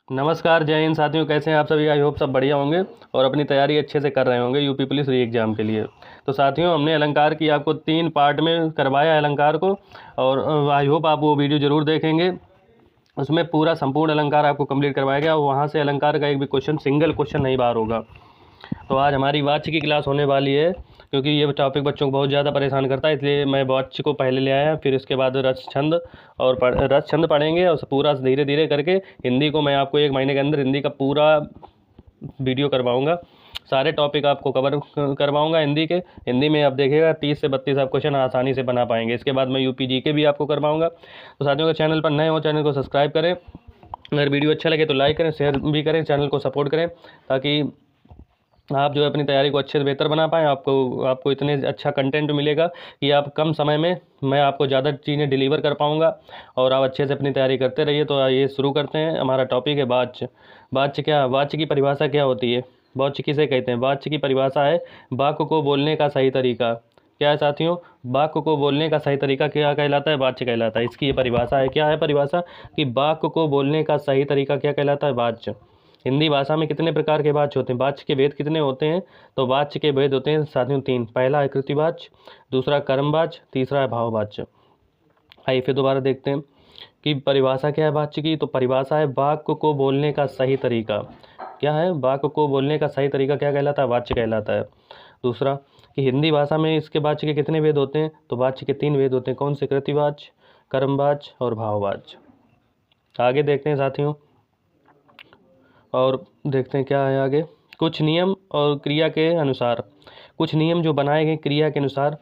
नमस्कार, जय हिंद साथियों। कैसे हैं आप सभी? आई होप सब बढ़िया होंगे और अपनी तैयारी अच्छे से कर रहे होंगे यूपी पुलिस री एग्ज़ाम के लिए। तो साथियों, हमने अलंकार की आपको 3 पार्ट में करवाया है अलंकार को, और आई होप आप वो वीडियो ज़रूर देखेंगे। उसमें पूरा संपूर्ण अलंकार आपको कंप्लीट करवाया गया और वहाँ से अलंकार का एक भी क्वेश्चन, सिंगल क्वेश्चन नहीं बाहर होगा। तो आज हमारी वाच्य की क्लास होने वाली है, क्योंकि ये टॉपिक बच्चों को बहुत ज़्यादा परेशान करता है, इसलिए मैं वाच्य को पहले ले आया। फिर इसके बाद रस छंद और रस छंद पढ़ेंगे, और पूरा धीरे धीरे करके हिंदी को मैं आपको 1 महीने के अंदर हिंदी का पूरा वीडियो करवाऊंगा। सारे टॉपिक आपको कवर करवाऊंगा हिंदी के। हिंदी में आप देखिएगा 30 से 32 आप क्वेश्चन आसानी से बना पाएंगे। इसके बाद मैं यूपी जी के भी आपको करवाऊंगा। तो साथियों, अगर चैनल पर नए हो, चैनल को सब्सक्राइब करें। अगर वीडियो अच्छा लगे तो लाइक करें, शेयर भी करें, चैनल को सपोर्ट करें, ताकि आप जो है अपनी तैयारी को अच्छे से बेहतर बना पाएँ। आपको इतने अच्छा कंटेंट मिलेगा कि आप कम समय में मैं आपको ज़्यादा चीज़ें डिलीवर कर पाऊँगा, और आप अच्छे से अपनी तैयारी करते रहिए। तो ये शुरू करते हैं। हमारा टॉपिक है वाच्य। वाच्य क्या? वाच्य की परिभाषा क्या होती है? वाच्य किसे कहते हैं? वाच्य की परिभाषा है वाक्य को बोलने का सही तरीका। क्या है साथियों? वाक्य को बोलने का सही तरीका क्या कहलाता है? वाच्य कहलाता है। इसकी ये परिभाषा है। क्या है परिभाषा? कि वाक्य को बोलने का सही तरीका क्या कहलाता है? वाच्य। हिंदी भाषा में कितने प्रकार के वाच्य होते हैं? वाच्य के भेद कितने होते हैं? तो वाच्य के भेद होते हैं साथियों 3। पहला है कृतिवाच्य, दूसरा कर्मवाच्य, तीसरा है भाववाच्य। आइए फिर दोबारा देखते हैं कि परिभाषा क्या है वाच्य की। तो परिभाषा है वाक्य को बोलने का सही तरीका। क्या है? वाक्य को बोलने का सही तरीका क्या कहलाता है? वाच्य कहलाता है। दूसरा कि हिंदी भाषा में इसके वाच्य के कितने भेद होते हैं? तो वाच्य के 3 भेद होते हैं। कौन से? कृतिवाच्य, कर्मवाच्य और भाववाच्य। आगे देखते हैं साथियों, और देखते हैं क्या है आगे। कुछ नियम और क्रिया के अनुसार। कुछ नियम जो बनाए गए क्रिया के अनुसार,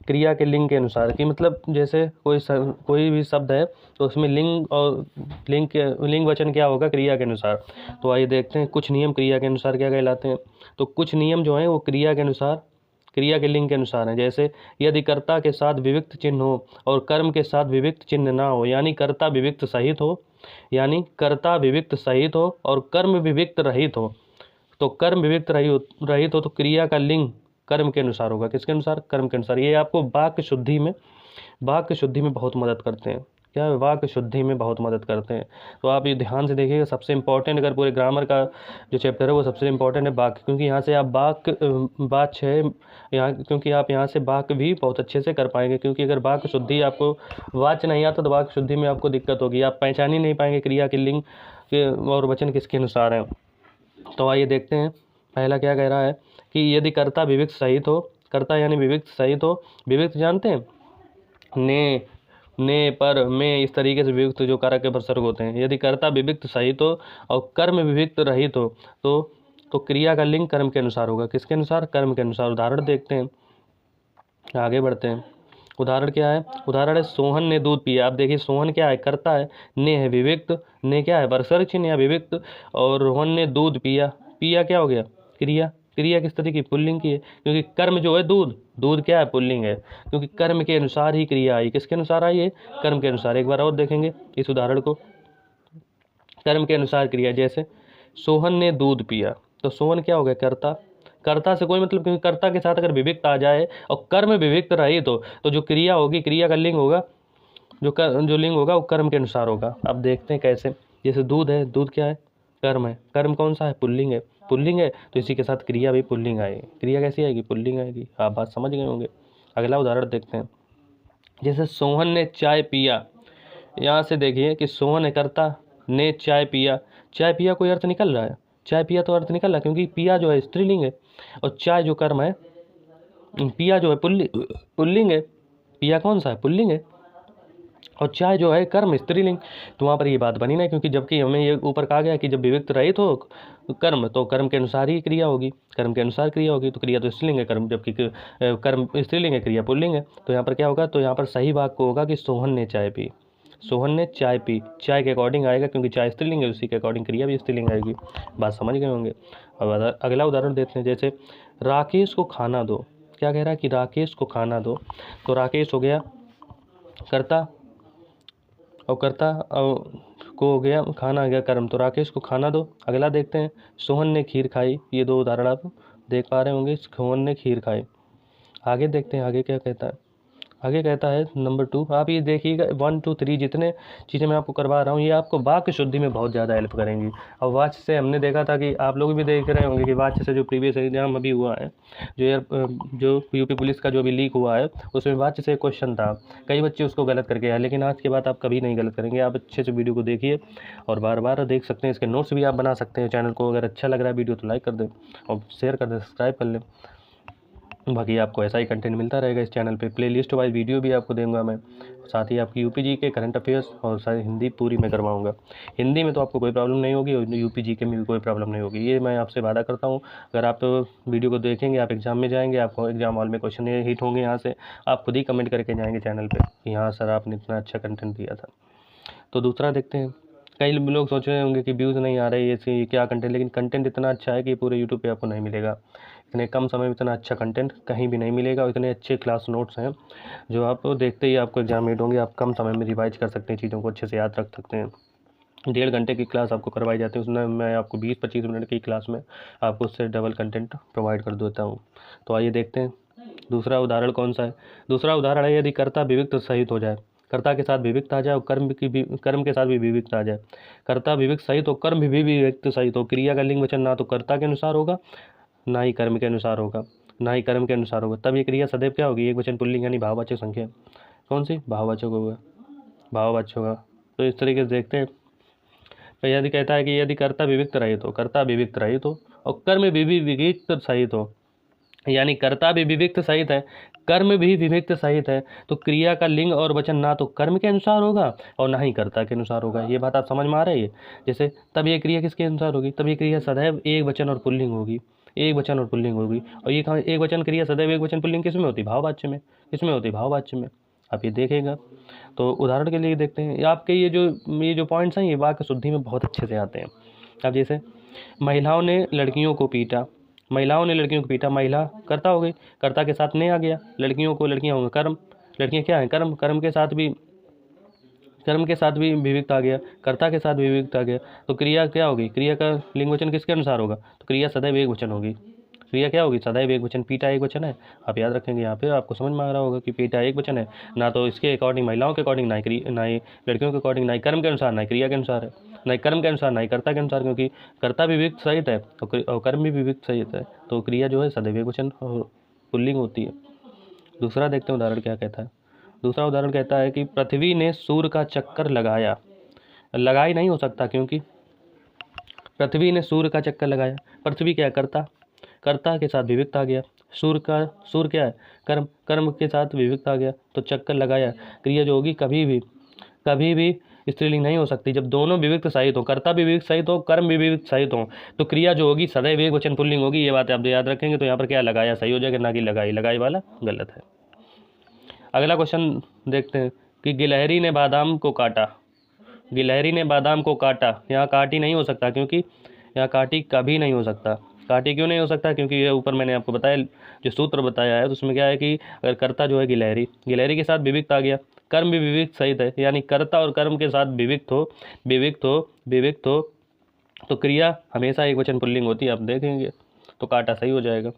क्रिया के लिंग के अनुसार। कि मतलब जैसे कोई भी शब्द है तो उसमें लिंग और लिंग वचन क्या होगा? क्रिया के अनुसार। तो आइए देखते हैं कुछ नियम क्रिया के अनुसार क्या कहलाते हैं। तो कुछ नियम जो हैं वो क्रिया के अनुसार, क्रिया के लिंग के अनुसार हैं। जैसे यदि कर्ता के साथ विविक्त चिन्ह हो और कर्म के साथ विविक्त चिन्ह ना हो, यानी कर्ता विविक्त सहित हो, यानी कर्ता विविक्त सहित हो और कर्म विविक्त रहित हो। तो कर्म विविक्त रहित हो तो क्रिया का लिंग कर्म के अनुसार होगा। किसके अनुसार? कर्म के अनुसार। ये आपको वाक्य शुद्धि में बहुत मदद करते हैं। क्या है? वाक्य शुद्धि में बहुत मदद करते हैं। तो आप ये ध्यान से देखिएगा। सबसे इम्पोर्टेंट, अगर पूरे ग्रामर का जो चैप्टर है वो सबसे इम्पोर्टेंट है वाक्य, क्योंकि यहाँ से आप वाच्य है यहाँ, क्योंकि आप यहाँ से वाक्य भी बहुत अच्छे से कर पाएंगे। क्योंकि अगर वाक्य शुद्धि आपको वाच्य नहीं आता तो वाक्य शुद्धि में आपको दिक्कत होगी। आप पहचान ही नहीं पाएंगे क्रिया के लिंग के और वचन किसके अनुसार हैं। तो आइए देखते हैं पहला क्या कह रहा है कि यदि कर्ता विविक्त सहित हो। कर्ता यानी विविक्त सहित हो। विविक्त जानते हैं? ने, पर, में, इस तरीके से विविक्त जो कारक के उपसर्ग होते हैं। यदि कर्ता विविक्त सहित हो और कर्म विविक्त रहित हो तो क्रिया का लिंग कर्म के अनुसार होगा। किसके अनुसार? कर्म के अनुसार। उदाहरण देखते हैं, आगे बढ़ते हैं। उदाहरण क्या है? उदाहरण है सोहन ने दूध पिया। आप देखिए सोहन क्या है? कर्ता है, ने है विविक्त, ने क्या है? वर्षक चिन्ह या विविक्त, और रोहन ने दूध पिया। पिया क्या हो गया? क्रिया। क्रिया किस तरह की? पुल्लिंग की है, क्योंकि कर्म जो है दूध क्या है? पुल्लिंग है, क्योंकि कर्म के अनुसार ही क्रिया आई। किसके अनुसार आई है? कर्म के अनुसार। एक बार और देखेंगे इस उदाहरण को। कर्म के अनुसार क्रिया, जैसे सोहन ने दूध पिया, तो सोहन क्या हो गया? कर्ता। कर्ता से कोई मतलब, क्योंकि कर्ता के साथ अगर विविक्त आ जाए और कर्म विविक्त रही तो जो क्रिया होगी, क्रिया का लिंग होगा, जो लिंग होगा वो कर्म के अनुसार होगा। अब देखते हैं कैसे। जैसे दूध है, दूध क्या है? कर्म है। कर्म कौन सा है? पुल्लिंग है। पुल्लिंग है तो इसी के साथ क्रिया भी पुल्लिंग आएगी। क्रिया कैसी आएगी? पुल्लिंग आएगी। आप बात समझ गए होंगे। अगला उदाहरण देखते हैं। जैसे सोहन ने चाय पिया। यहाँ से देखिए कि सोहन है कर्ता, ने चाय पिया। चाय पिया कोई अर्थ निकल रहा है? चाय पिया तो अर्थ निकल रहा है, क्योंकि पिया जो है स्त्रीलिंग है और चाय जो कर्म है, पिया जो है पुल्लिंग है। पिया कौन सा है? पुल्लिंग है, और चाय जो है कर्म स्त्रीलिंग। तो वहाँ पर ये बात बनी ना, क्योंकि जबकि हमें ये ऊपर कहा गया कि जब विविक्त रहित हो कर्म तो कर्म के अनुसार ही क्रिया होगी। कर्म के अनुसार क्रिया होगी, तो क्रिया तो स्त्रीलिंग है, कर्म जबकि कर्म स्त्रीलिंग है, क्रिया पुल्लिंग है। तो यहाँ पर क्या होगा? तो यहाँ पर सही वाक्य होगा कि सोहन ने चाय पी। सोहन ने चाय पी, चाय के अकॉर्डिंग आएगा, क्योंकि चाय स्त्रीलिंग है, उसी के अकॉर्डिंग क्रिया भी स्त्रीलिंग आएगी। बात समझ गए होंगे। अब अगला उदाहरण देते हैं। जैसे राकेश को खाना दो। क्या कह रहा है? कि राकेश को खाना दो। तो राकेश हो गया कर्ता, और कर्ता और को हो गया, खाना आ गया कर्म, तो राकेश को खाना दो। अगला देखते हैं। सोहन ने खीर खाई। ये 2 उदाहरण आप देख पा रहे होंगे। सोहन ने खीर खाई। आगे देखते हैं आगे क्या कहता है। आगे कहता है नंबर 2, आप ये देखिएगा 1 2 3 जितने चीज़ें मैं आपको करवा रहा हूँ ये आपको वाक्य शुद्धि में बहुत ज़्यादा हेल्प करेंगी। और वाच्य से हमने देखा था कि आप लोग भी देख रहे होंगे कि वाच्य से जो प्रीवियस एग्जाम अभी हुआ है, जो यूपी पुलिस का जो अभी लीक हुआ है, उसमें वाच्य से क्वेश्चन था, कई बच्चे उसको गलत करके आए, लेकिन आज के बाद आप कभी नहीं गलत करेंगे। आप अच्छे से वीडियो को देखिए और बार बार देख सकते हैं, इसके नोट्स भी आप बना सकते हैं। चैनल को अगर अच्छा लग रहा है वीडियो तो लाइक कर दें और शेयर कर दें, सब्सक्राइब कर लें। बाकी आपको ऐसा ही कंटेंट मिलता रहेगा इस चैनल पे। प्लेलिस्ट वाइज वीडियो भी आपको दूंगा मैं, साथ ही आपकी यूपी जी के करंट अफेयर्स और सारी हिंदी पूरी मैं करवाऊंगा। हिंदी में तो आपको कोई प्रॉब्लम नहीं होगी और यूपी जी के में भी कोई प्रॉब्लम नहीं होगी, ये मैं आपसे वादा करता हूँ। अगर आप वीडियो को देखेंगे, आप एग्जाम में जाएंगे, आपको एग्जाम हॉल में क्वेश्चन हिट होंगे, यहाँ से आप खुद ही कमेंट करके जाएंगे चैनल पर कि हाँ सर आपने इतना अच्छा कंटेंट दिया था। तो दूसरा देखते हैं, कई लोग सोच रहे होंगे कि व्यूज़ नहीं आ रहे, ये क्या कंटेंट, लेकिन कंटेंट इतना अच्छा है कि पूरे यूट्यूब पे आपको नहीं मिलेगा। इतने कम समय में इतना अच्छा कंटेंट कहीं भी नहीं मिलेगा और इतने अच्छे क्लास नोट्स हैं जो आप देखते ही आपको एग्जाम हिट होंगे। आप कम समय में रिवाइज कर सकते हैं, चीज़ों को अच्छे से याद रख सकते हैं। 1.5 घंटे की क्लास आपको करवाई जाती है, उसमें मैं आपको 20-25 मिनट की क्लास में आपको उससे डबल कंटेंट प्रोवाइड कर देता हूँ। तो आइए देखते हैं दूसरा उदाहरण कौन सा है। दूसरा उदाहरण है, यदि कर्ता विविक्त सहित हो जाए, कर्ता के साथ विविक्त आ जाए और कर्म के साथ भी विविक्त आ जाए। कर्ता विविक्त सहित हो, कर्म भी विविक्त सहित हो, क्रिया का लिंग वचन ना तो कर्ता के अनुसार होगा ना ही कर्म के अनुसार होगा, ना ही कर्म के अनुसार होगा, तब ये क्रिया सदैव क्या होगी, एक वचन पुल्लिंग यानी भाववाचक संख्या। कौन सी? भाववाचक होगा, भाववाचक होगा। तो इस तरीके से देखते हैं। तो यदि कहता है कि यदि कर्ता विविक्त रहित हो, कर्ता विविक्त रहित हो और कर्म भी विविक्त सहित हो, यानी कर्ता भी विविक्त सहित है, कर्म भी विविक्त सहित है, तो क्रिया का लिंग और वचन ना तो कर्म के अनुसार होगा और ना ही कर्ता के अनुसार होगा। ये बात आप समझ में आ रही है? जैसे तब ये क्रिया किसके अनुसार होगी? तब ये क्रिया सदैव एक वचन और पुल्लिंग होगी, एक वचन और पुल्लिंग होगी। और ये कहाँ एक वचन क्रिया सदैव एक वचन पुल्लिंग किस में होती? भाववाच्य में। किसमें होती? भाववाच्य में। आप ये देखेगा। तो उदाहरण के लिए देखते हैं, आपके ये जो पॉइंट्स हैं ये वाक्य शुद्धि में बहुत अच्छे से आते हैं। अब जैसे महिलाओं ने लड़कियों को पीटा, महिलाओं ने लड़कियों को पीटा, महिला कर्ता हो गई, कर्ता के साथ ने आ गया, लड़कियों को, लड़कियां होंगे कर्म, लड़कियां क्या हैं? कर्म, कर्म के साथ भी विविक्त आ गया, कर्ता के साथ भी विविक्त आ गया, तो क्रिया क्या होगी? क्रिया का लिंग वचन किसके अनुसार होगा? तो क्रिया सदैव एक वचन होगी। क्रिया क्या होगी? सदैव एक वचन। पीटा एक वचन है, आप याद रखेंगे। यहाँ पे आपको समझ में आ रहा होगा कि पीटा एक वचन है, ना तो इसके अकॉर्डिंग महिलाओं के अकॉर्डिंग, ना ही लड़कियों के अकॉर्डिंग, ना ही कर्म के अनुसार, ना ही क्रिया के अनुसार है, ना ही कर्म के अनुसार, ना ही कर्ता के अनुसार, क्योंकि कर्ता भी विविक्त सहित है और कर्म भी विविक्त सहित है, तो क्रिया जो है सदैव एक वचन और पुल्लिंग होती है। दूसरा देखते हैं उदाहरण क्या कहता है। दूसरा उदाहरण कहता है कि पृथ्वी ने सूर्य का चक्कर लगाया, लगा ही नहीं हो सकता क्योंकि पृथ्वी ने सूर्य का चक्कर लगाया। पृथ्वी क्या है? कर्ता, कर्ता के साथ विविक्त आ गया। सूर्य क्या है? कर्म, कर्म के साथ विविक्त आ गया, तो चक्कर लगाया। क्रिया जो होगी कभी भी स्त्रीलिंग नहीं हो सकती। जब दोनों विविक्त सहित हो, कर्ता भी विविक्त सहित हो, कर्म भी विविक्त सहित हो, तो क्रिया जो होगी सदैव एक वचन पुल्लिंग होगी। ये बात आप याद रखेंगे। तो यहाँ पर क्या लगाया सही हो जाएगा, ना कि लगाई, लगाई वाला गलत है। अगला क्वेश्चन देखते हैं कि गिलहरी ने बादाम को काटा, गिलहरी ने बादाम को काटा, यहाँ काटी नहीं हो सकता क्योंकि यहाँ काटी कभी नहीं हो सकता। काटी क्यों नहीं हो सकता? क्योंकि ये ऊपर मैंने आपको बताया, जो सूत्र बताया है, तो उसमें क्या है कि अगर कर्ता जो है गिलहरी, गिलहरी के साथ विविक्त आ गया, कर्म भी विविक्त सहित है, यानी कर्ता और कर्म के साथ विविक्त हो, तो क्रिया हमेशा एक वचन पुल्लिंग होती है, आप देखेंगे। तो काटा सही हो जाएगा।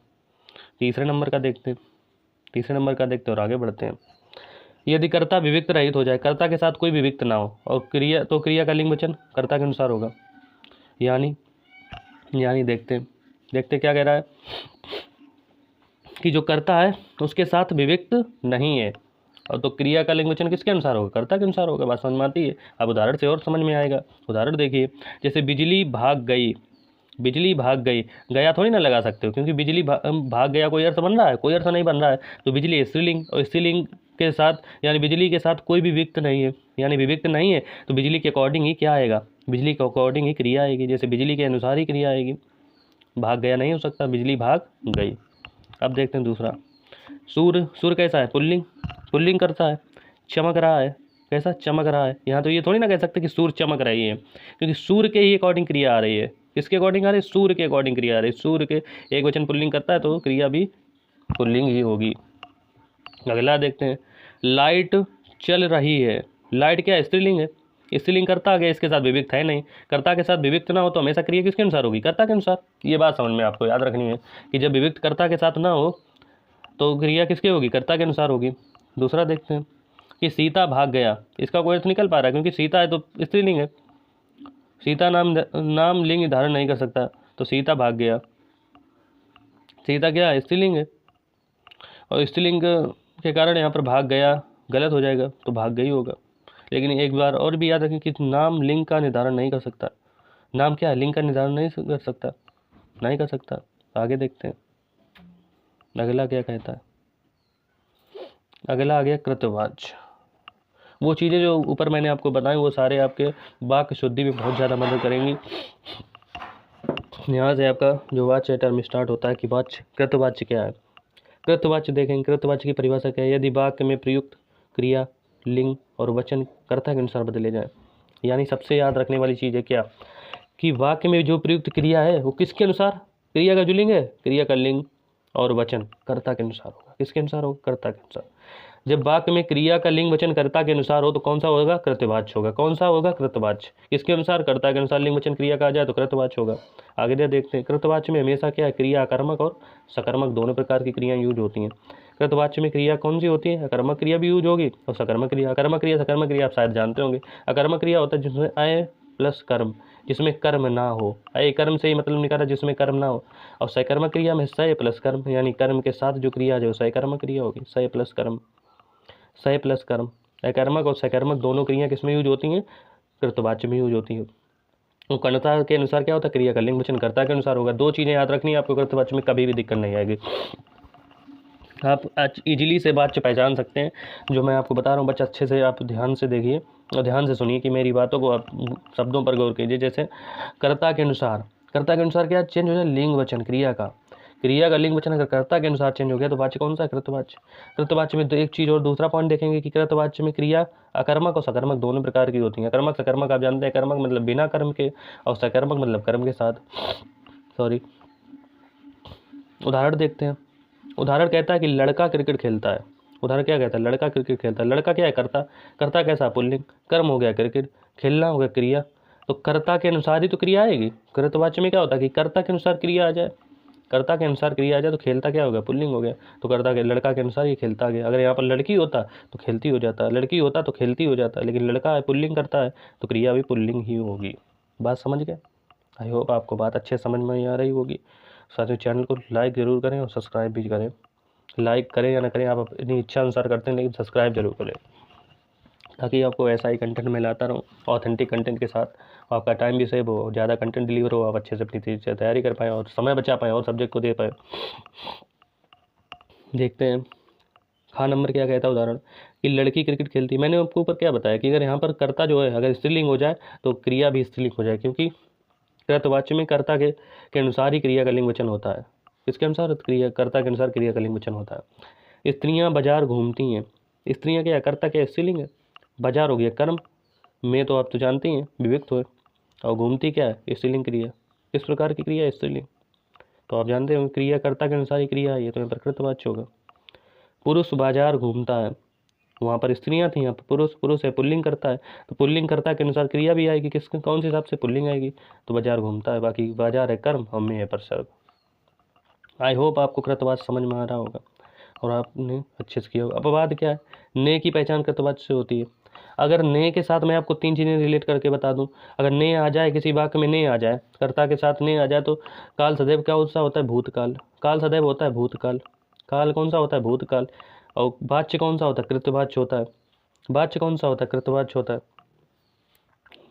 तीसरे नंबर का देखते और आगे बढ़ते हैं। यदि कर्ता विविक्त रहित हो जाए, कर्ता के साथ कोई विविक्त ना हो और क्रिया, तो क्रिया का लिंग वचन कर्ता के अनुसार होगा। यानी देखते क्या कह रहा है कि जो कर्ता है उसके साथ विविक्त नहीं है, और तो क्रिया का लिंग वचन किसके अनुसार होगा? कर्ता के अनुसार होगा। बात समझ में आती है? अब उदाहरण से और समझ में आएगा। उदाहरण देखिए, जैसे बिजली भाग गई, बिजली भाग गई, गया थोड़ी ना लगा सकते हो, क्योंकि बिजली भाग गया कोई अर्थ बन रहा है? कोई अर्थ नहीं बन रहा है। तो बिजली स्त्रीलिंग, और स्त्रीलिंग के साथ, यानी बिजली के साथ कोई भी विविक्त नहीं है, यानी विविक्त नहीं है, तो बिजली के अकॉर्डिंग ही क्या आएगा? बिजली के अकॉर्डिंग ही क्रिया आएगी, जैसे बिजली के अनुसार ही क्रिया आएगी। भाग गया नहीं हो सकता, बिजली भाग गई। अब देखते हैं दूसरा, सूर्य कैसा है? पुल्लिंग करता है, चमक रहा है। कैसा? चमक रहा है। यहाँ तो ये थोड़ी ना कह सकते कि सूर्य चमक रही है, क्योंकि सूर्य के ही अकॉर्डिंग क्रिया आ रही है। किसके अकॉर्डिंग आ रही है? सूर्य के अकॉर्डिंग क्रिया आ रही है। सूर्य के एक वचन पुल्लिंग करता है तो क्रिया भी पुल्लिंग ही होगी। अगला देखते हैं, लाइट चल रही है। लाइट क्या है? स्त्रीलिंग है, स्त्रीलिंग करता आ गया, इसके साथ विविक्त है नहीं। कर्ता के साथ विविक्त ना हो तो हमेशा क्रिया किसके अनुसार होगी? कर्ता के अनुसार। ये बात समझ में आपको याद रखनी है कि जब विविक्त कर्ता के साथ ना हो तो क्रिया किसके होगी? कर्ता के अनुसार होगी। दूसरा देखते हैं कि सीता भाग गया, इसका कोई अर्थ निकल पा रहा है क्योंकि सीता है तो स्त्रीलिंग है, सीता नाम लिंग धारण नहीं कर सकता, तो सीता भाग गया, सीता क्या है, स्त्रीलिंग है, और स्त्रीलिंग के कारण यहाँ पर भाग गया गलत हो जाएगा, तो भाग गई होगा। लेकिन एक बार और भी याद रखें कि नाम लिंग का निर्धारण नहीं कर सकता, नाम क्या है, लिंग का निर्धारण नहीं कर सकता, नहीं कर सकता। आगे देखते हैं अगला क्या कहता है। अगला आ गया कृतवाच्य। वो चीज़ें जो ऊपर मैंने आपको बताई वो सारे आपके वाक्य शुद्धि में बहुत ज़्यादा मदद करेंगी। यहाँ से आपका जो वाच्य टर्म स्टार्ट होता है कि वाच्य, कृतवाच्य क्या है। कृतवाच्य देखेंगे, कृतवाच्य की परिभाषा क्या है, यदि वाक्य में प्रयुक्त क्रिया, लिंग और वचन कर्ता के अनुसार बदले जाए। यानी सबसे याद रखने वाली चीज़ है क्या, कि वाक्य में जो प्रयुक्त क्रिया है वो किसके अनुसार, क्रिया का जो लिंग है, क्रिया का लिंग और वचन कर्ता के अनुसार होगा। किसके अनुसार होगा, कर्ता के अनुसार। जब वाक्य में क्रिया का लिंग वचन कर्ता के अनुसार हो तो कौन सा होगा, कृतवाच्य होगा। कौन सा होगा, कृतवाच्य। किसके अनुसार, कर्ता के अनुसार लिंग वचन क्रिया का आ जाए तो कृतवाच्य होगा। आगे देखते हैं, कृतवाच्य में हमेशा क्या है, क्रिया अकर्मक और सकर्मक दोनों प्रकार की क्रियाएं यूज होती हैं। कृतवाच्य में क्रिया कौन सी होती है, अकर्मक क्रिया भी यूज होगी और सकर्मक क्रिया। अकर्मक क्रिया सकर्मक क्रिया आप शायद जानते होंगे। अकर्मक क्रिया होता है जिसमें अय प्लस कर्म, जिसमें कर्म ना हो। अय कर्म से ही मतलब निकाला जिसमें कर्म ना हो। और सकर्मक क्रिया में सय प्लस कर्म, यानी कर्म के साथ जो क्रिया है वो सकर्मक क्रिया होगी। सय प्लस कर्म, सय प्लस कर्म। अकर्मक और सकर्मक दोनों क्रिया किसमें यूज होती हैं, कृतवाच्य में यूज होती हैं। वो कर्ता के अनुसार क्या होता है, क्रिया का लिंग वचन कर्ता के अनुसार होगा। दो चीज़ें याद रखनी है आपको, कृतवाच्य में कभी भी दिक्कत नहीं आएगी। आप इजीली से वाच्य पहचान सकते हैं जो मैं आपको बता रहा हूँ। बच्चे अच्छे से आप ध्यान से देखिए और ध्यान से सुनिए कि मेरी बातों को आप शब्दों पर गौर कीजिए। जैसे कर्ता के अनुसार, कर्ता के अनुसार क्या चेंज हो जाए, लिंग वचन क्रिया का, क्रिया का लिंग वचन अगर कर्ता के अनुसार चेंज हो गया तो वाच्य कौन सा है, कृतवाच्य। कृतवाच्य में एक चीज़ और दूसरा पॉइंट देखेंगे कि कृतवाच्य में क्रिया अकर्मक और सकर्मक दोनों प्रकार की होती हैं। अकर्मक सकर्मक आप जानते हैं, कर्मक मतलब बिना कर्म के और सकर्मक मतलब कर्म के साथ। उदाहरण देखते हैं। उदाहरण कहता है कि लड़का क्रिकेट खेलता है। उदाहरण क्या कहता है, लड़का क्रिकेट खेलता है। लड़का क्या है, कर्ता। कर्ता कैसा, पुल्लिंग। कर्म हो गया क्रिकेट, खेलना हो गया क्रिया। तो कर्ता के अनुसार ही तो क्रिया आएगी। कृतवाच्य में क्या होता है कि कर्ता के अनुसार क्रिया आ जाए, कर्ता के अनुसार क्रिया आ जाए तो खेलता क्या होगा, पुल्लिंग हो गया। तो कर्ता के, लड़का के अनुसार ये खेलता गया। अगर यहाँ पर लड़की होता तो खेलती हो जाता, लड़की होता तो खेलती हो जाता, लेकिन लड़का है पुल्लिंग करता है तो क्रिया भी पुल्लिंग ही होगी। बात समझ गए। आई होप आपको बात अच्छे समझ में आ रही होगी। साथियों चैनल को लाइक ज़रूर करें और सब्सक्राइब भी करें। लाइक करें या ना करें आप अपनी इच्छा अनुसार करते हैं, लेकिन सब्सक्राइब जरूर करें ताकि आपको ऐसा ही कंटेंट मैं लाता रहूँ ऑथेंटिक कंटेंट के साथ। आपका टाइम भी सेव हो, ज़्यादा कंटेंट डिलीवर हो, आप अच्छे से अपनी चीज़ से तैयारी कर पाएँ और समय बचा पाएँ और सब्जेक्ट को दे पाएँ। देखते हैं खा नंबर क्या कहता है उदाहरण, कि लड़की क्रिकेट खेलती है। मैंने आपको ऊपर क्या बताया कि अगर यहाँ पर कर्ता जो है अगर स्त्रीलिंग हो जाए तो क्रिया भी स्त्रीलिंग हो जाए, क्योंकि कृतवाच्य में कर्ता के अनुसार ही क्रिया का लिंग वचन होता है। किसके अनुसार, क्रिया, कर्ता के अनुसार क्रिया का लिंग वचन होता है। स्त्रियां बाजार घूमती हैं। स्त्रियां क्या है, कर्ता क्या, स्त्रीलिंग है। बाजार हो गया कर्म में, तो आप तो जानते ही हैं विविक्त हो, और घूमती क्या है, स्त्रीलिंग क्रिया। किस प्रकार की क्रिया है, स्त्रीलिंग। तो आप जानते हो क्रिया कर्ता के अनुसार ही क्रिया है, ये तो यहाँ पर कृतवाच्य होगा। पुरुष बाजार घूमता है, वहाँ पर स्त्रियां थी, यहाँ पर पुरुष, पुरुष है पुल्लिंग करता है, तो पुल्लिंग कर्ता के अनुसार क्रिया भी आएगी। किस कौन से हिसाब से, पुल्लिंग आएगी। तो बाजार घूमता है, बाकी बाजार है कर्म और में है प्रसर्ग। आई होप आपको कृतवाच्य समझ में आ रहा होगा और आपने अच्छे से किया होगा। अपवाद क्या है, ने की पहचान कृतवाच्य से होती है। अगर ने के साथ मैं आपको तीन चीज़ें रिलेट करके बता दूं, अगर ने आ जाए किसी वाक्य में, ने आ जाए कर्ता के साथ, ने आ जाए तो काल सदैव क्या सा होता है, भूतकाल। काल सदैव होता है भूतकाल। काल कौन सा होता है, भूतकाल। और वाच्य कौन सा होता है, कृतवाच्य होता है। वाच्य कौन सा होता है, कृतवाच्य होता है।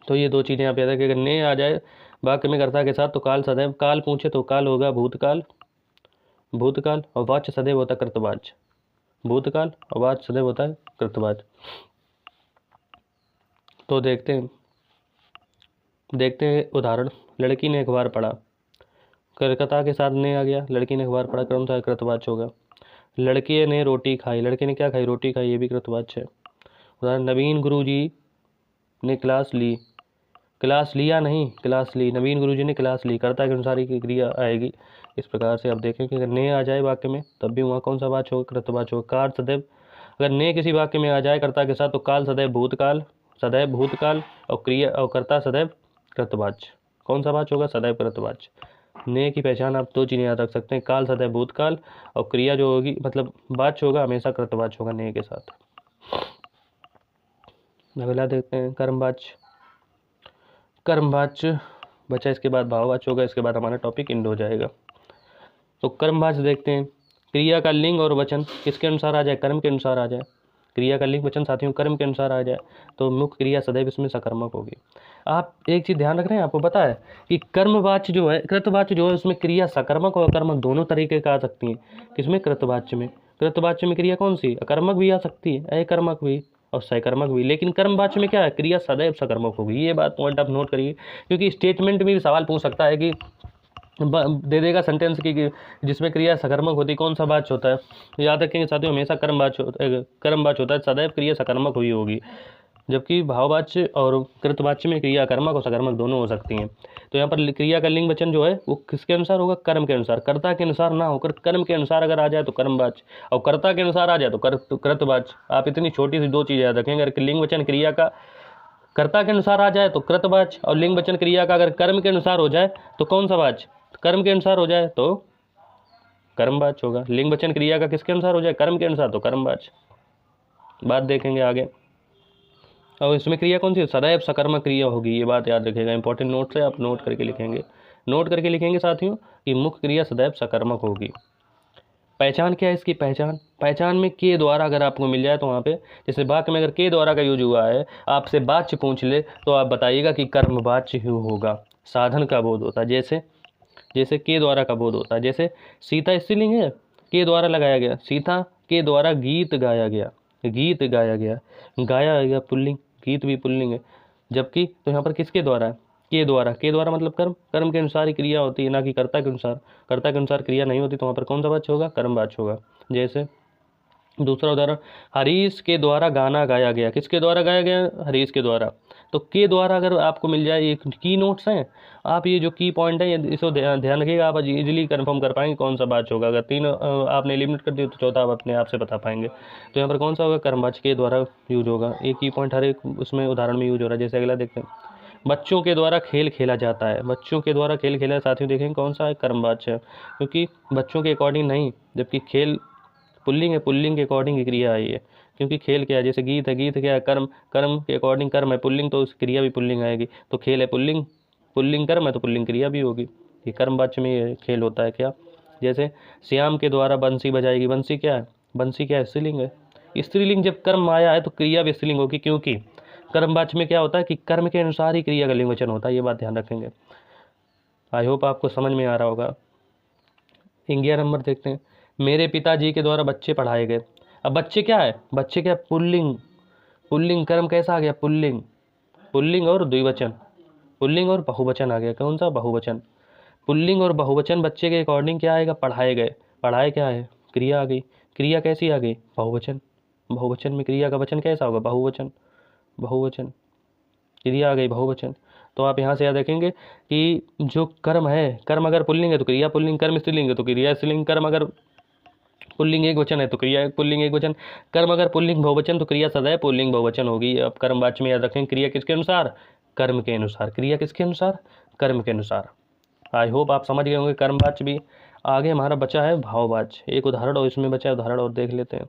तो ये दो चीज़ें आप याद रखिए, अगर ने आ जाए वाक्य में कर्ता के साथ तो काल सदैव, काल पूछे तो काल होगा भूतकाल, भूतकाल। और वाच्य सदैव होता है कृतवाच्य, भूतकाल। और वाच्य सदैव होता है कृतवाच्य। तो देखते हैं उदाहरण। लड़की ने अखबार पढ़ा, कर्ता के साथ ने आ गया, लड़की ने अखबार पढ़ा, कौन सा कृतवाच्य होगा। लड़के ने रोटी खाई, लड़के ने क्या खाई, रोटी खाई, ये भी कृतवाच्य है। उदाहरण, नवीन गुरुजी ने क्लास ली, क्लास लिया नहीं, क्लास ली। नवीन गुरुजी ने क्लास ली, कर्ता के अनुसार ही क्रिया आएगी। इस प्रकार से आप देखें कि अगर ने आ जाए वाक्य में तब भी वहाँ कौन सा वाच्य होगा, कृतवाच्य होगा। काल सदैव, अगर ने किसी वाक्य में आ जाए कर्ता के साथ तो काल सदैव भूतकाल, सदैव भूतकाल। और क्रिया और कर्ता सदैव कृतवाच्य। कौन सा वाच्य होगा, सदैव कृतवाच्य। ने की पहचान आप दो चीज़ें याद रख सकते हैं, काल सदैव भूतकाल, और क्रिया जो होगी मतलब वाच्य होगा हमेशा कृतवाच्य होगा ने के साथ। अगला देखते हैं कर्मवाच्य। कर्मवाच्य बचा, इसके बाद भाववाच्य होगा, इसके बाद हमारा टॉपिक एंड हो जाएगा। तो कर्मवाच्य देखते हैं, क्रिया का लिंग और वचन किसके अनुसार आ जाए, कर्म के अनुसार आ जाए। क्रिया का लिंग वचन साथियों कर्म के अनुसार आ जाए तो मुख्य क्रिया सदैव इसमें सकर्मक होगी। आप एक चीज़ ध्यान रख रहे हैं, आपको पता है कि कर्मवाच्य जो है, कृतवाच्य जो है, उसमें क्रिया सकर्मक और अकर्मक दोनों तरीके का आ सकती हैं। किसमें, कृतवाच्य में। कृतवाच्य में क्रिया कौन सी, अकर्मक भी आ सकती है, अकर्मक भी और सकर्मक भी। लेकिन कर्मवाच्य में क्या है, क्रिया सदैव सकर्मक होगी। ये बात पॉइंट आप नोट करिए, क्योंकि स्टेटमेंट में भी सवाल पूछ सकता है कि दे देगा सेंटेंस की जिसमें क्रिया सकर्मक होती, कौन सा वाच्य होता है। याद रखेंगे साथियों, हमेशा कर्मवाच्य होता है, सदैव क्रिया सकर्मक हुई होगी। जबकि भाववाच्य और कृतवाच्य में क्रिया कर्मक और सकर्मक दोनों हो सकती हैं। तो यहाँ पर क्रिया का लिंग वचन जो है वो किसके अनुसार होगा, कर्म के अनुसार। कर्ता के अनुसार ना होकर कर्म के अनुसार अगर आ जाए तो कर्मवाच्य, और कर्ता के अनुसार आ जाए तो कृतवाच्य। आप इतनी छोटी सी दो चीज़ें याद रखेंगे, अगर लिंग वचन क्रिया का कर्ता के अनुसार आ जाए तो कृतवाच्य, और लिंग वचन क्रिया का अगर कर्म के अनुसार हो जाए तो कौन सा वाच्य, कर्म के अनुसार हो जाए तो कर्मवाच्य होगा। लिंग वचन क्रिया का किसके अनुसार हो जाए, कर्म के अनुसार, तो कर्मवाच्य। बात देखेंगे आगे। और इसमें क्रिया कौन सी है, सदैव सकर्मक क्रिया होगी। ये बात याद रखिएगा, इंपॉर्टेंट नोट है, आप नोट करके लिखेंगे साथियों कि मुख्य क्रिया सदैव सकर्मक होगी। पहचान क्या है इसकी, पहचान में के द्वारा अगर आपको मिल जाए तो वहाँ पे, जैसे वाक्य में अगर के द्वारा का यूज हुआ है, आपसे वाच्य पूछ ले तो आप बताइएगा कि कर्मवाच्य ही होगा। साधन का बोध होता है, जैसे के द्वारा का बोध होता है। जैसे सीता स्त्रीलिंग है, के द्वारा लगाया गया, सीता के द्वारा गीत गाया गया, गाया पुल्लिंग, गीत भी पुल्लिंग है। जबकि तो यहाँ पर किसके द्वारा है, के द्वारा मतलब कर्म के अनुसार ही क्रिया होती है, ना कि कर्ता के अनुसार क्रिया नहीं होती। तो वहाँ पर कौन सा वाच्य होगा, कर्मवाच्य होगा। जैसे दूसरा उदाहरण, हरीश के द्वारा गाना गाया गया, किसके द्वारा गाया गया, हरीश के द्वारा। तो के द्वारा अगर आपको मिल जाए, ये की नोट्स हैं, आप ये जो की पॉइंट है इसको ध्यान रखिएगा, आप इजीली कंफर्म कर पाएंगे कौन सा वाच्य होगा। अगर तीन आपने एलिमिनेट कर दिया तो चौथा आप अपने आप से बता पाएंगे। तो यहाँ पर कौन सा होगा, कर्मवाच्य के द्वारा यूज होगा। एक की पॉइंट हर एक उसमें उदाहरण में यूज हो रहा है। जैसे अगला देखते हैं, बच्चों के द्वारा खेल खेला जाता है, बच्चों के द्वारा खेल खेला, साथियों देखेंगे कौन सा है, कर्मवाच्य है, क्योंकि बच्चों के अकॉर्डिंग नहीं, जबकि खेल पुल्लिंग है, पुल्लिंग के अकॉर्डिंग की क्रिया आई है। क्योंकि खेल क्या है, जैसे गीत है, गीत क्या है, कर्म के अकॉर्डिंग कर्म है, पुल्लिंग तो उस क्रिया भी पुल्लिंग आएगी। तो खेल है पुल्लिंग कर्म है तो पुल्लिंग क्रिया भी होगी। ये कर्मवाच्य में ये खेल होता है क्या। जैसे श्याम के द्वारा बंसी बजाएगी, बंसी क्या है, स्त्रीलिंग है। स्त्रीलिंग जब कर्म आया है तो क्रिया भी स्त्रीलिंग होगी, क्योंकि कर्मवाच्य में क्या होता है कि कर्म के अनुसार ही क्रिया का लिंग वचन होता है। ये बात ध्यान रखेंगे। आई होप आपको समझ में आ रहा होगा। 11 नंबर देखते हैं, मेरे पिताजी के द्वारा बच्चे पढ़ाए गए। अब बच्चे क्या, पुल्लिंग कर्म कैसा आ गया, पुल्लिंग और द्विवचन, पुल्लिंग और बहुवचन आ गया। कौन सा, बहुवचन। पुल्लिंग और बहुवचन बच्चे के अकॉर्डिंग क्या आएगा, पढ़ाए गए। पढ़ाए क्या है, क्रिया आ गई। क्रिया कैसी आ गई, बहुवचन में क्रिया का वचन कैसा होगा, बहुवचन, क्रिया आ गई बहुवचन। तो आप यहाँ से याद रखेंगे कि जो कर्म है, कर्म अगर पुल्लिंग है तो क्रिया पुल्लिंग, कर्म स्त्रीलिंग है तो क्रिया स्त्रीलिंग, कर्म अगर पुल्लिंग एक वचन है तो क्रिया पुल्लिंग एक वचन, कर्म अगर पुल्लिंग बहुवचन तो क्रिया सदैव पुल्लिंग बहुवचन होगी। अब कर्मवाच्य में याद रखेंगे क्रिया किसके अनुसार, कर्म के अनुसार, क्रिया किसके अनुसार, कर्म के अनुसार। आई होप आप समझ गए होंगे कर्मवाच्य भी। आगे हमारा बचा है भाववाच्य। एक उदाहरण और इसमें बचा है, उदाहरण और देख लेते हैं।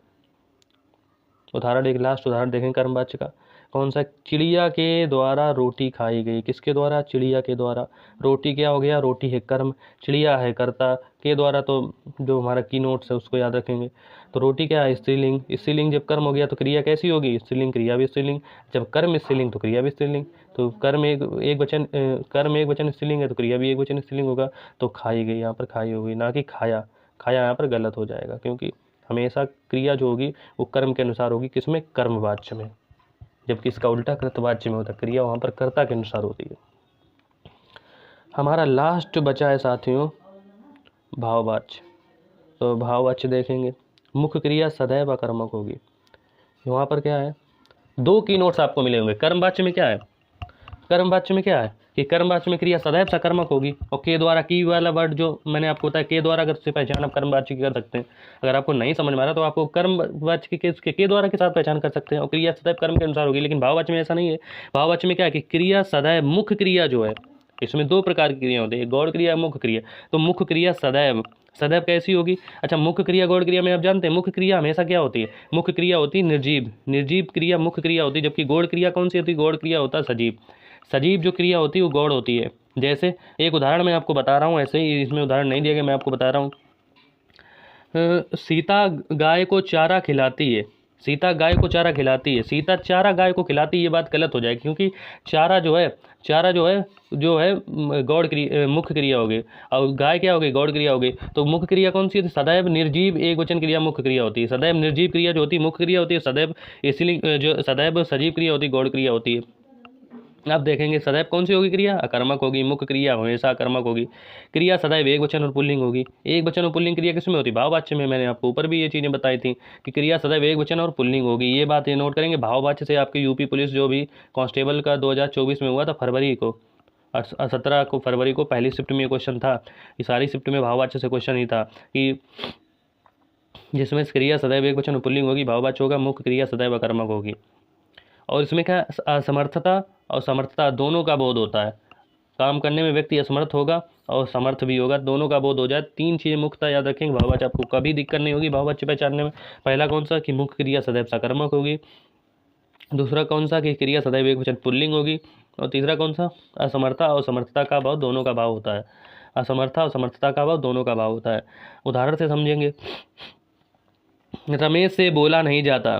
उदाहरण, एक लास्ट उदाहरण देखें कर्मवाच्य का। कौन सा, चिड़िया के द्वारा रोटी खाई गई, किसके द्वारा, चिड़िया के द्वारा। रोटी क्या हो गया, रोटी है कर्म, चिड़िया है कर्ता, के द्वारा तो जो हमारा की नोट्स है उसको याद रखेंगे। तो रोटी क्या है, स्त्रीलिंग जब कर्म हो गया तो क्रिया कैसी होगी, स्त्रीलिंग, क्रिया भी स्त्रीलिंग। जब कर्म स्त्रीलिंग तो क्रिया भी स्त्रीलिंग। तो कर्म एक वचन स्त्रीलिंग है तो क्रिया भी एक वचन स्त्रीलिंग होगा। तो खाई गई, यहाँ पर खाई होगी, ना कि खाया। यहाँ पर गलत हो जाएगा, क्योंकि हमेशा क्रिया जो होगी वो कर्म के अनुसार होगी, किसमें, कर्मवाच्य में। जबकि इसका उल्टा कृतवाच्य में होता है, क्रिया वहाँ पर कर्ता के अनुसार होती है। हमारा लास्ट बचा है साथियों भाववाच्य। तो भाववाच्य देखेंगे, मुख्य क्रिया सदैव अकर्मक होगी। वहाँ पर क्या है, दो की नोट्स आपको मिले होंगे। कर्मवाच्य में क्या है कि कर्मवाच्य में क्रिया सदैव सकर्मक होगी, और के द्वारा की वाला वर्ड जो मैंने आपको बताया, के द्वारा अगर से पहचान आप कर्मवाच्य की कर सकते हैं। अगर आपको नहीं समझ में आ रहा तो आपको कर्मवाच्य के द्वारा के साथ पहचान कर सकते हैं, और क्रिया सदैव कर्म के अनुसार होगी। लेकिन भाववाच्य में ऐसा नहीं है। भाववाच्य में क्या है कि क्रिया सदैव, मुख्य क्रिया जो है इसमें दो प्रकार की क्रिया होती है, गौड़ क्रिया, मुख्य क्रिया। तो मुख्य क्रिया सदैव सदैव कैसी होगी? अच्छा, मुख्य क्रिया गौड़ क्रिया में आप जानते हैं मुख्य क्रिया हमेशा क्या होती है? मुख्य क्रिया होती है निर्जीव, निर्जीव क्रिया मुख्य क्रिया होती है, जबकि गौड़ क्रिया कौन सी होती है? गौड़ क्रिया होता है सजीव। सजीव जो क्रिया होती है वो गौड़ होती है। जैसे एक उदाहरण मैं आपको बता रहा हूँ, ऐसे ही इसमें उदाहरण नहीं दिया गया, मैं आपको बता रहा हूँ। सीता गाय को चारा खिलाती है, सीता गाय को चारा खिलाती है, सीता चारा गाय को खिलाती है, ये बात गलत हो जाएगी, क्योंकि चारा जो है गौड़ क्रिया मुख्य क्रिया होगी, और गाय क्या होगी? गौड़ क्रिया होगी। तो मुख्य क्रिया कौन सी होती है? सदैव निर्जीव एक वचन क्रिया मुख्य क्रिया होती है। सदैव निर्जीव क्रिया जो होती है मुख्य क्रिया होती है, सदैव इसलिए जो सदैव सजीव क्रिया होती है गौड़ क्रिया होती है। अब देखेंगे सदैव कौन सी होगी क्रिया? अकर्मक होगी। मुख्य क्रिया हमेशा अकर्मक होगी। क्रिया सदैव एक वचन और पुल्लिंग होगी। एक वचन और पुल्लिंग क्रिया किसमें होती है? भाववाच्य में। मैंने आपको ऊपर भी ये चीज़ें बताई थी कि क्रिया सदैव एक वचन और पुल्लिंग होगी। ये बात ये नोट करेंगे। भाववाच्य से आपके यूपी पुलिस जो भी कांस्टेबल का 2024 में हुआ था फरवरी को, 17 को फरवरी को पहली शिफ्ट में ये क्वेश्चन था। ये सारी शिफ्ट में भाववाच्य से क्वेश्चन ही था कि जिसमें क्रिया सदैव एक वचन और पुल्लिंग होगी, भाववाच्य होगा, मुख्य क्रिया सदैव अकर्मक होगी। और इसमें क्या? असमर्थता और समर्थता दोनों का बोध होता है। काम करने में व्यक्ति असमर्थ होगा और समर्थ भी होगा, दोनों का बोध हो जाए। तीन चीज़ें मुख्यतः याद रखेंगे, भाववाच्य आपको कभी दिक्कत नहीं होगी भाववाच्य पहचानने में। पहला कौन सा? कि मुख्य क्रिया सदैव सकर्मक होगी। दूसरा कौन सा? कि क्रिया सदैव एक वचन पुल्लिंग होगी। और तीसरा कौन सा? असमर्थता और समर्थता का भाव दोनों का भाव होता है। असमर्थता और समर्थता का भाव दोनों का भाव होता है। उदाहरण से समझेंगे। रमेश से बोला नहीं जाता,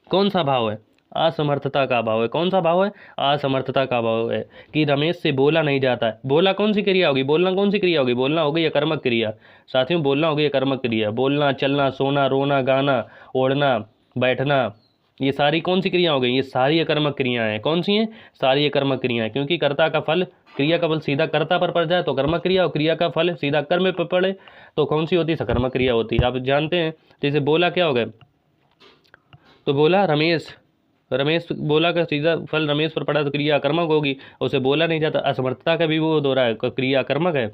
कौन सा भाव है? असमर्थता का भाव है। कौन सा भाव है? असमर्थता का भाव है कि रमेश से बोला नहीं जाता है। बोला कौन सी क्रिया होगी? बोलना कौन सी क्रिया होगी? बोलना होगी अकर्मक क्रिया। साथियों, बोलना होगी अकर्मक क्रिया। बोलना, चलना, सोना, रोना, गाना, ओढ़ना, बैठना, ये सारी कौन सी क्रिया हो गई? ये सारी अकर्मक क्रियाएं हैं। कौन सी हैं? सारी अकर्मक क्रियाएं। क्योंकि कर्ता का फल, क्रिया का फल सीधा कर्ता पर पड़ जाए तो कर्मक क्रिया, और क्रिया का फल सीधा कर्म पर पड़े तो कौन सी होती है? सकर्मक क्रिया होती है। आप जानते हैं जैसे बोला क्या हो गया? तो बोला रमेश, रमेश बोला का सीधा फल रमेश पर पड़ा तो क्रिया कर्मक होगी। उसे बोला नहीं जाता, असमर्थता का भी वो हो रहा है, क्रिया कर्मक है।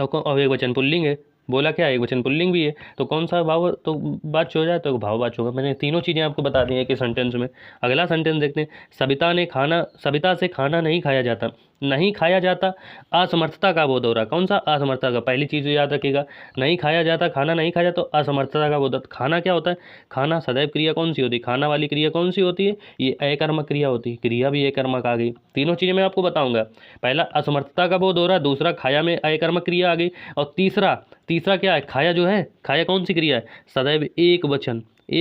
और एक वचन पुल्लिंग है। बोला क्या? एक वचन पुल्लिंग भी है। तो कौन सा भाव? तो वाच्य हो जाए तो भाववाच्य होगा। मैंने तीनों चीज़ें आपको बता दी हैं कि सेंटेंस में। अगला सेंटेंस देखते हैं। सविता से खाना नहीं खाया जाता, नहीं खाया जाता, असमर्थता का बोध हो रहा। कौन सा? असमर्थता का। पहली चीज़ याद रखिएगा, नहीं खाया जाता, खाना नहीं खाया तो असमर्थता का बोध। खाना क्या होता है? खाना सदैव क्रिया कौन सी होती है? खाना वाली क्रिया कौन सी होती है? ये अकर्मक क्रिया होती है। क्रिया भी अकर्मक आ गई। तीनों चीज़ें मैं आपको बताऊंगा। पहला असमर्थता का बोध हो रहा, दूसरा खाया में अकर्मक क्रिया आ गई, और तीसरा क्या है? खाया जो है, खाया कौन सी क्रिया है? सदैव एक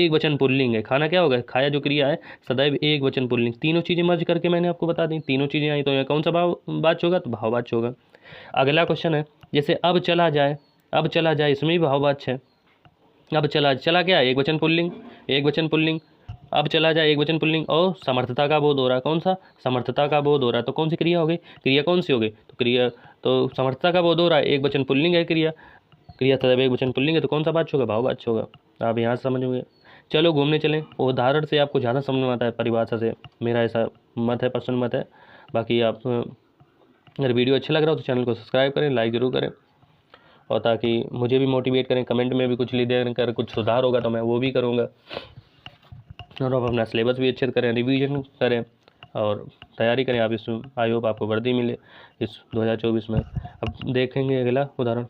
वचन पुल्लिंग है। खाना क्या होगा? खाया जो क्रिया है सदैव एक वचन पुल्लिंग। तीनों चीज़ें मर्ज करके मैंने आपको बता दी। तीनों चीज़ें आई तो यहाँ कौन सा भाववाच्य होगा? तो भाववाच्य होगा। अगला क्वेश्चन है, जैसे अब चला जाए, अब चला जाए, इसमें भी भाववाच्य है। अब चला क्या है? एक वचन पुल्लिंग, एक वचन पुल्लिंग। अब चला जाए एक वचन पुल्लिंग, और समर्थता का बोध हो रहा है। कौन सा? समर्थता का बोध हो रहा है। तो कौन सी क्रिया हो गई? क्रिया कौन सी हो गई? तो क्रिया तो समर्थता का बोध हो रहा है, एक वचन पुल्लिंग है क्रिया, क्रिया सदैव एक वचन पुल्लिंग है, तो कौन सा वाच्य होगा? भाववाच्य होगा। आप यहाँ से समझोगे। चलो घूमने चलें। उदाहरण से आपको ज़्यादा समझ में आता है, परिभाषा से मेरा ऐसा मत है, पर्सनल मत है। बाकी आप अगर वीडियो अच्छा लग रहा हो तो चैनल को सब्सक्राइब करें, लाइक ज़रूर करें, और ताकि मुझे भी मोटिवेट करें। कमेंट में भी कुछ लिख कर कुछ सुधार होगा तो मैं वो भी करूँगा। और आप अपना सिलेबस भी अच्छे से करें, रिवीजन करें और तैयारी करें। आप इस आई होप आपको वर्दी मिले इस 2024 में। अब देखेंगे अगला उदाहरण।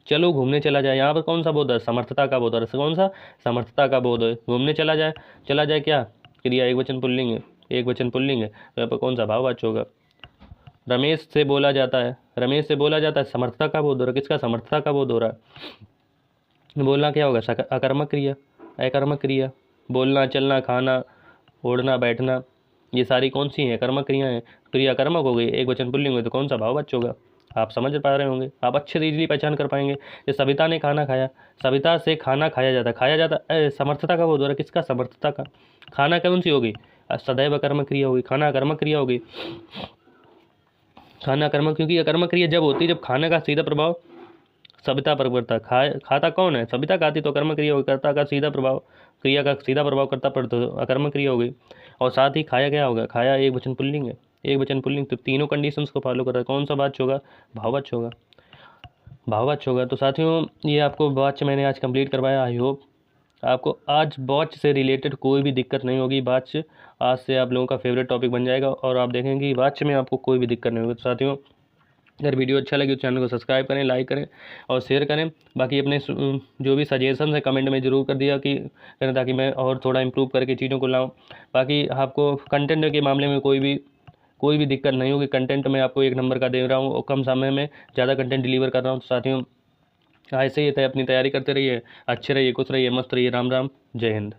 चलो घूमने चला जाए। यहाँ पर कौन सा बोध है? समर्थता का बोध है। कौन सा? समर्थता का बोध है। घूमने चला जाए, चला जाए क्या? क्रिया एक वचन पुल्लिंग है, एक वचन पुल्लिंग है, तो यहाँ पर कौन सा भाववाच्य होगा? रमेश से बोला जाता है, रमेश से बोला जाता है, समर्थता का बोध हो रहा है। किसका? समर्थता का बोध हो रहा है। बोलना क्या होगा? अकर्मक क्रिया, अकर्मक क्रिया। बोलना, चलना, खाना, ओढ़ना, बैठना, ये सारी कौन सी हैं? कर्मक क्रिया हैं। क्रिया कर्मक हो गई, एक वचन पुल्लिंग हुई, तो कौन सा भाववाच्य होगा? आप समझ पा रहे होंगे, आप अच्छे से इजीली पहचान कर पाएंगे। जैसे सविता ने खाना खाया, सविता से खाना खाया जाता, खाया जाता समर्थता का बोध हो रहा है। किसका? समर्थता का। खाना कौन सी होगी? सदैव अकर्मक क्रिया होगी। खाना अकर्मक क्रिया होगी। खाना अकर्मक, क्योंकि अकर्मक क्रिया जब होती है जब खाने का सीधा प्रभाव सविता पर पड़ता है। खाता कौन है? सविता खाती, तो अकर्मक क्रिया होगी। कर्ता का सीधा प्रभाव, क्रिया का सीधा प्रभाव करता पर तो अकर्मक क्रिया हो गई। और साथ ही खाया क्या होगा? खाया एक वचन पुल्लिंग है, एक वचन पुल्लिंग, तो तीनों कंडीशंस को फॉलो कर रहा है। कौन सा वाच्य होगा? भाववाच्य होगा, भाववाच्य होगा। तो साथियों ये आपको वाच्य मैंने आज कंप्लीट करवाया। आई होप आपको आज वॉच से रिलेटेड कोई भी दिक्कत नहीं होगी। वॉच आज से आप लोगों का फेवरेट टॉपिक बन जाएगा और आप देखेंगे कि वॉच में आपको कोई भी दिक्कत नहीं होगी। तो साथियों, अगर वीडियो अच्छा लगे तो चैनल को सब्सक्राइब करें, लाइक करें और शेयर करें। बाकी अपने जो भी सजेशन है कमेंट में ज़रूर कर दिया कि करें, ताकि मैं और थोड़ा इम्प्रूव करके चीज़ों को लाऊं। बाकी आपको कंटेंट के मामले में कोई भी दिक्कत नहीं होगी। कंटेंट मैं आपको 1 नंबर का दे रहा हूँ और कम समय में ज़्यादा कंटेंट डिलीवर कर रहा हूँ। तो साथियों, ऐसे ही अपनी तैयारी करते रहिए, अच्छे रहिए, खुश रहिए, मस्त रहिए। राम राम, जय हिंद।